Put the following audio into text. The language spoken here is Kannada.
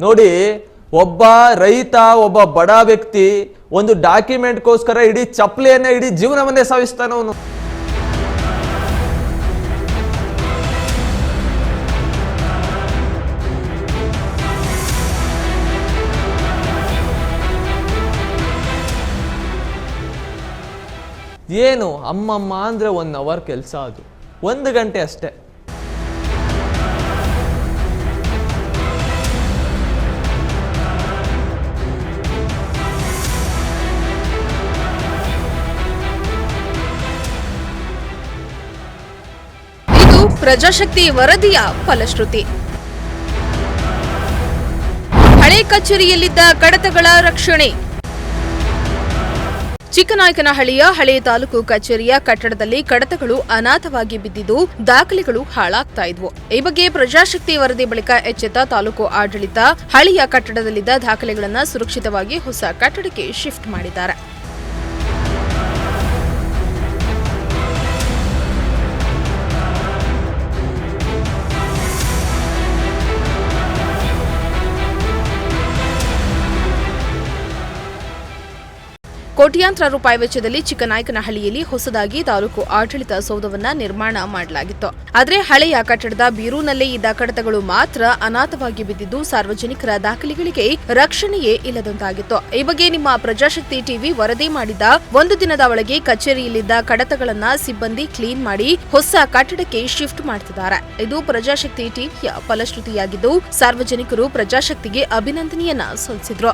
ನೋಡಿ, ಒಬ್ಬ ರೈತ, ಒಬ್ಬ ಬಡ ವ್ಯಕ್ತಿ ಒಂದು ಡಾಕ್ಯುಮೆಂಟ್ಗೋಸ್ಕರ ಇಡೀ ಚಪ್ಪಲಿಯನ್ನ, ಇಡೀ ಜೀವನವನ್ನೇ ಸಾಗಿಸ್ತಾನವನು. ಏನು ಅಮ್ಮಮ್ಮ ಅಂದ್ರೆ 1 ಅವರ್ ಕೆಲಸ, ಅದು 1 ಗಂಟೆ ಅಷ್ಟೇ. ಇದು ಪ್ರಜಾಶಕ್ತಿ ವರದಿಯ ಫಲಶ್ರುತಿ. ಹಳೆ ಕಚೇರಿಯಲ್ಲಿದ್ದ ಕಡತಗಳ ರಕ್ಷಣೆ. ಚಿಕ್ಕನಾಯಕನಹಳ್ಳಿಯ ಹಳೆ ತಾಲೂಕು ಕಚೇರಿಯ ಕಟ್ಟಡದಲ್ಲಿ ಕಡತಗಳು ಅನಾಥವಾಗಿ ಬಿದ್ದಿದ್ದು ದಾಖಲೆಗಳು ಹಾಳಾಗ್ತಾ ಇದ್ವು. ಈ ಬಗ್ಗೆ ಪ್ರಜಾಶಕ್ತಿ ವರದಿ ಬಳಿಕ ಎಚ್ಚೆತ್ತ ತಾಲೂಕು ಆಡಳಿತ ಹಳೆಯ ಕಟ್ಟಡದಲ್ಲಿದ್ದ ದಾಖಲೆಗಳನ್ನು ಸುರಕ್ಷಿತವಾಗಿ ಹೊಸ ಕಟ್ಟಡಕ್ಕೆ ಶಿಫ್ಟ್ ಮಾಡಿದ್ದಾರೆ. ಕೋಟ್ಯಾಂತರ ರೂಪಾಯಿ ವೆಚ್ಚದಲ್ಲಿ ಚಿಕ್ಕನಾಯಕನಹಳ್ಳಿಯಲ್ಲಿ ಹೊಸದಾಗಿ ತಾಲೂಕು ಆಡಳಿತ ಸೌಧವನ್ನ ನಿರ್ಮಾಣ ಮಾಡಲಾಗಿತ್ತು. ಆದರೆ ಹಳೆಯ ಕಟ್ಟಡದ ಬೀರೂನಲ್ಲೇ ಇದ್ದ ಕಡತಗಳು ಮಾತ್ರ ಅನಾಥವಾಗಿ ಬಿದ್ದಿದ್ದು ಸಾರ್ವಜನಿಕರ ದಾಖಲೆಗಳಿಗೆ ರಕ್ಷಣೆಯೇ ಇಲ್ಲದಂತಾಗಿತ್ತು. ಈ ಬಗ್ಗೆ ನಿಮ್ಮ ಪ್ರಜಾಶಕ್ತಿ ಟಿವಿ ವರದಿ ಮಾಡಿದ 1 ದಿನದ ಒಳಗೆ ಕಚೇರಿಯಲ್ಲಿದ್ದ ಕಡತಗಳನ್ನ ಸಿಬ್ಬಂದಿ ಕ್ಲೀನ್ ಮಾಡಿ ಹೊಸ ಕಟ್ಟಡಕ್ಕೆ ಶಿಫ್ಟ್ ಮಾಡ್ತಿದ್ದಾರೆ. ಇದು ಪ್ರಜಾಶಕ್ತಿ ಟಿವಿಯ ಫಲಶ್ರುತಿಯಾಗಿದ್ದು ಸಾರ್ವಜನಿಕರು ಪ್ರಜಾಶಕ್ತಿಗೆ ಅಭಿನಂದನೆಯನ್ನ ಸಲ್ಲಿಸಿದ್ರು.